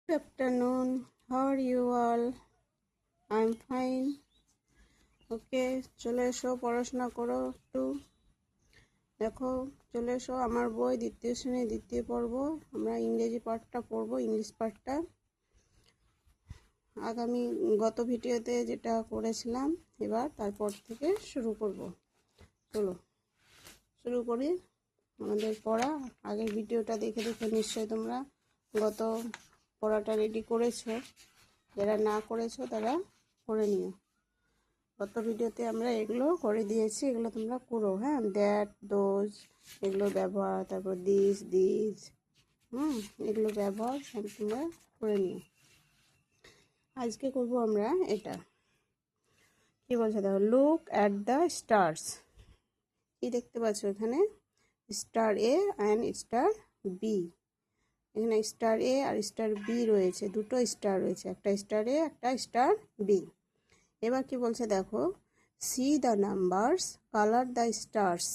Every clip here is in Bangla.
Good afternoon. How are you all? I'm fine. ওকে, চলে এসো, পড়াশোনা করো একটু। দেখো, চলে এসো আমার বই দ্বিতীয় শ্রেণী দ্বিতীয় পর্ব। আমরা ইংরেজি পার্টটা পড়বো, ইংলিশ পার্টটা। আগামী গত ভিডিওতে যেটা করেছিলাম এবার তারপর থেকে শুরু করব। চলো শুরু করি আমাদের পড়া। আগের ভিডিওটা দেখে দেখে নিশ্চয়ই তোমরা গত পড়াটা রেডি করেছো। যারা না করেছো তারা করে নিও। গত ভিডিওতে আমরা এগুলো করে দিয়েছি, এগুলো তোমরা করো। হ্যাঁ, দ্যাট, দোজ, এগুলো ব্যবহার, তারপর দিস, এগুলো ব্যবহার সব তোমরা করে নিও। আজকে করব আমরা এটা। কি বলছে দেখো, লুক অ্যাট দ্য স্টার্স। কি দেখতে পাচ্ছ এখানে? Star A and star B. এখানে স্টার এ আর স্টার বি রয়েছে, দুটো স্টার রয়েছে, একটা স্টার এ একটা স্টার বি। এবার কি বলছে দেখো, C the numbers, colour the stars.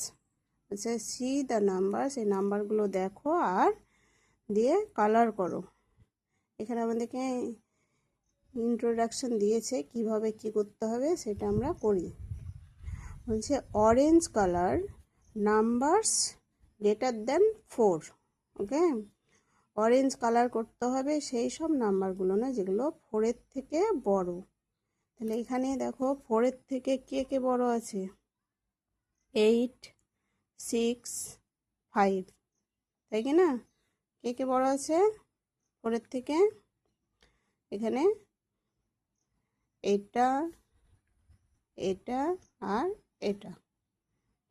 আচ্ছা, সি দ্য নাম্বারস, এই নাম্বারগুলো দেখো আর দিয়ে কালার করো। এখানে আমাদেরকে ইন্ট্রোডাকশন দিয়েছে কিভাবে কি করতে হবে, সেটা আমরা করি। বলছে orange colour numbers greater than 4। ওকে, অরেঞ্জ কালার করতে হবে সেই সব নাম্বারগুলো না যেগুলো 4-এর থেকে বড়। তাহলে এখানে দেখো 4-এর থেকে কে কে বড় আছে? 8, 6, 5, তাই কি না? কে কে বড় আছে 4-এর থেকে? এখানে এটা, এটা আর এটা।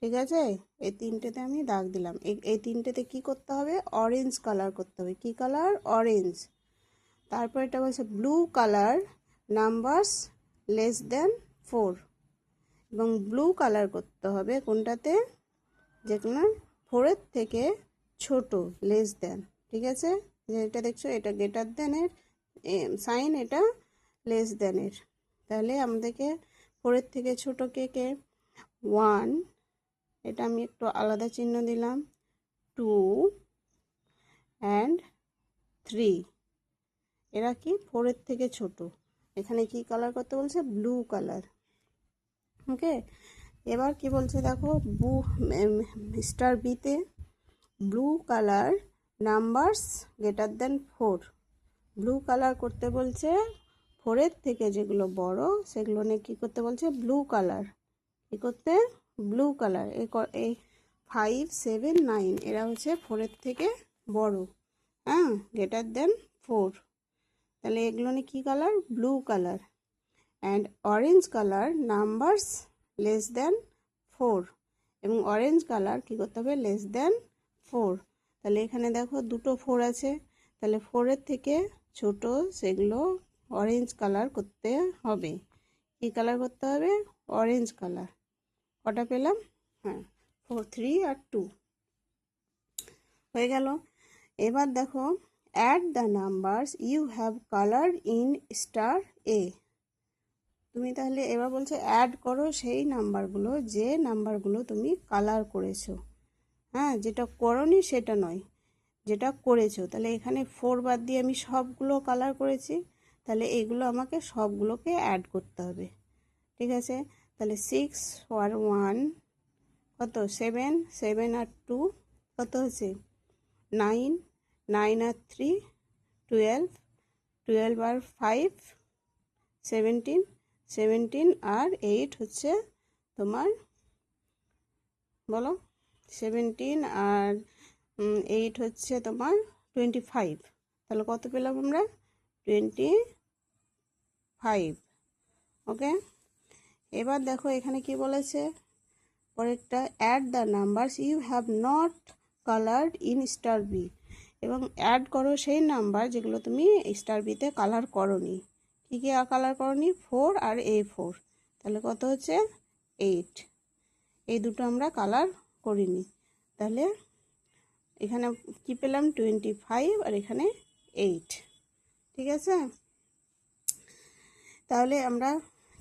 ঠিক আছে, এই তিনটেতে আমি দাগ দিলাম। এই তিনটেতে কি করতে হবে? অরেঞ্জ কালার করতে হবে। কি কালার? অরেঞ্জ। তারপর এটা বলছে blue colour numbers less than 4। এবং ব্লু কালার করতে হবে কোনটাতে? যেগুলো 4-এর থেকে ছোট, লেস দেন। ঠিক আছে, যেটা দেখছো এটা গ্রেটার দেনের সাইন, এটা লেস দেনের। তাহলে আমাদেরকে 4-এর থেকে ছোট কে কে? 1, এটা আমি একটু আলাদা চিহ্ন দিলাম, 2 অ্যান্ড 3। এরা কি 4-এর থেকে ছোট। এখানে কি কালার করতে বলছে? Blue colour. ওকে, এবার কি বলছে দেখো, স্টার বিতে blue colour numbers greater than 4। Blue colour করতে বলছে 4-এর থেকে যেগুলো বড় সেগুলো নিয়ে কী করতে বলছে? Blue colour. কী করতে? Blue colour. এই 5, 7, 9 এরা হচ্ছে 4-এর থেকে বড়, হ্যাঁ, গ্রেটার দেন 4। তাহলে এগুলো নিয়ে কী colour? Blue colour. And orange colour numbers less than 4। এবং অরেঞ্জ কালার কী করতে হবে? Less than 4। তাহলে এখানে দেখো দুটো 4 আছে, তাহলে 4-এর থেকে ছোট সেগুলো অরেঞ্জ কালার করতে হবে। কী কালার করতে হবে? Orange colour. কটা পেলাম? হ্যাঁ, 4, 3 আর 2 হয়ে গেল। এবার দেখো, add the numbers you have colour in star এ। তুমি তাহলে এবার বলছে অ্যাড করো সেই নাম্বারগুলো যে নাম্বারগুলো তুমি কালার করেছো। হ্যাঁ, যেটা করোনি সেটা নয়, যেটা করেছো। তাহলে এখানে 4 বাদ দিয়ে আমি সবগুলো কালার করেছি, তাহলে এগুলো আমাকে সবগুলোকে অ্যাড করতে হবে। ঠিক আছে, তাহলে 6 আর 1 কত? 7, 7 আর 2 কত হচ্ছে? 9, 9 আর 3 12, 12 আর 5 17, 17 আর 8 হচ্ছে তোমার, বলো, 17 আর 8 হচ্ছে তোমার 25। তাহলে কত পেলাম আমরা? 25। ওকে, এবার দেখো এখানে কি বলেছে পরেরটা, add the numbers you have not coloured in star B. এবং অ্যাড করো সেই নাম্বার যেগুলো তুমি স্টার বিতে কালার করোনি। কী কী কালার করোনি? 4 আর A4। তাহলে কত হচ্ছে? 8। এই দুটো আমরা কালার করিনি। তাহলে এখানে কি পেলাম? 25 আর এখানে 8। ঠিক আছে, তাহলে আমরা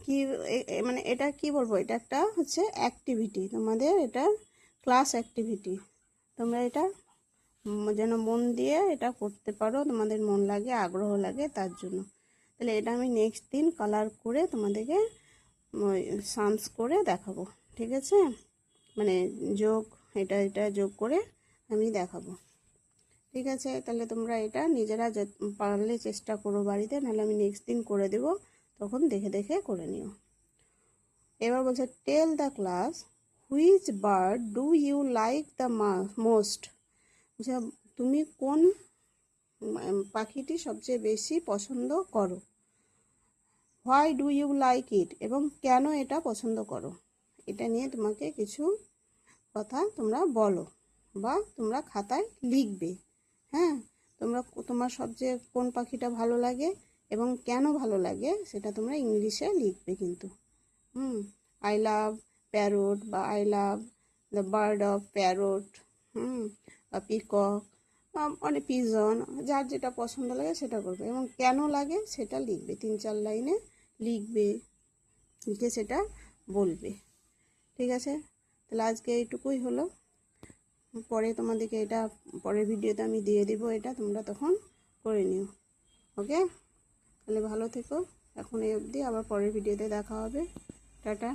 কি মানে এটা কি বলবো? এটা একটা হচ্ছে অ্যাক্টিভিটি, তোমাদের এটা ক্লাস অ্যাক্টিভিটি। তোমরা এটা যেন মন দিয়ে এটা করতে পারো, তোমাদের মন লাগে, আগ্রহ লাগে তার জন্য। তাহলে এটা আমি নেক্সট দিন কালার করে তোমাদেরকে সামস করে দেখাবো, ঠিক আছে? মানে যোগ, এটা যোগ করে আমি দেখাবো, ঠিক আছে? তাহলে তোমরা এটা নিজেরা পারলে চেষ্টা করো বাড়িতে, নাহলে আমি নেক্সট দিন করে দেব, তখন দেখে দেখে করে নিও। এবার বলছে tell the class which bird do you like the most. তুমি কোন পাখিটি সবচেয়ে বেশি পছন্দ করো। Why do you like it, এবং কেন এটা পছন্দ করো। এটা নিয়ে তোমাকে কিছু কথা তোমরা বলো বা তোমরা খাতায় লিখবে। হ্যাঁ, তোমার সবচেয়ে কোন পাখিটা ভালো লাগে এবং কেন ভালো লাগে সেটা তোমরা ইংলিশে লিখবে কিন্তু। আই লাভ প্যারট বা I love the bird of parrot, বা পিকক, মানে পিজন, যার যেটা পছন্দ লাগে সেটা করবে, এবং কেন লাগে সেটা লিখবে, 3-4 লাইনে লিখবে, লিখে সেটা বলবে, ঠিক আছে? তাহলে আজকে এইটুকুই হলো। পরে তোমাদেরকে এটা পরের ভিডিওতে আমি দিয়ে দিব, এটা তোমরা তখন করে নিও। ওকে, তাহলে ভালো থেকো, এখন এই অবধি, আবার পরের ভিডিওতে দেখা হবে। টাটা।